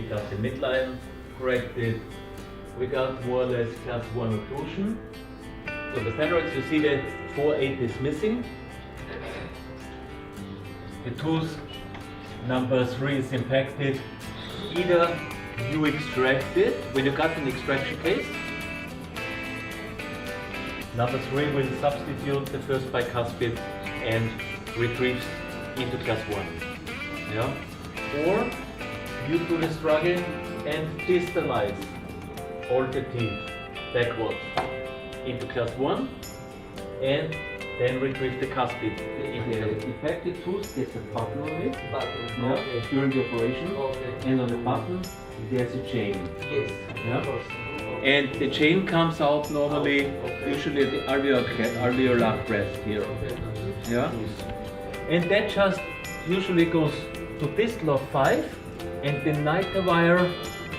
got the midline corrected. We got more or less class 1 occlusion. So the standards, you see that 4/8 is missing. The tooth number 3 is impacted. Either you extract it when you got an extraction case. Number 3 will substitute the first bicuspid and retrieves into class 1. Yeah? Or you do the struggle and distalize all the teeth backwards into class 1 and then retrieve the cuspid. The affected tooth gets a button on it during the operation, and on the button there's a chain. Yes. Yeah? And the chain comes out normally, usually at the alveolar crest here. Yeah? And that just usually goes to distal of 5, and the niter wire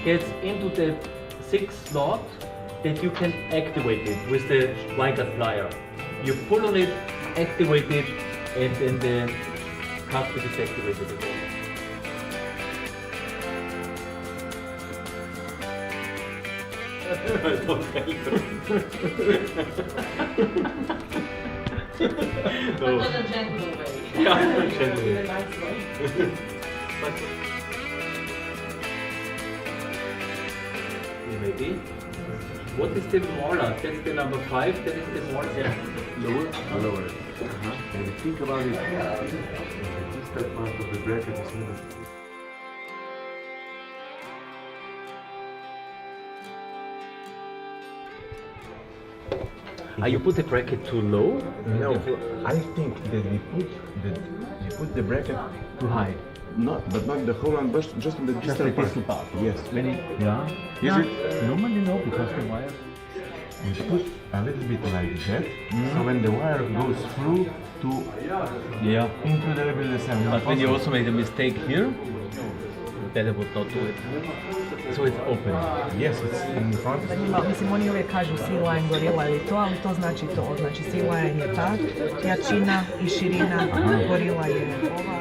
gets into the 6th slot that you can activate it with the Weigert plier. You pull on it, activate it, and then the cuspid is activated again. But not a gentle way. Yeah, gentle In way. a nice way. But maybe. What is the molar? That's the number 5. That is the molar. Yeah. Lower? Lower. And think about it. The distal part of the bracket is not. You put the bracket too low? No, I think that we put the bracket Too high. not the whole one, but just on the Just the distal distal part. Yes. Yeah. Is it? Normally no, because the wire. We put a little bit like that, so when the wire goes through to into the level assembly. But when you also made a mistake here, better would not do it. So it's open. Yes, it's in front. Mislim, oni uvijek kažu C-line gorila ili to, ali to znači to. Znači C-line je ta jačina i širina, gorila je ova.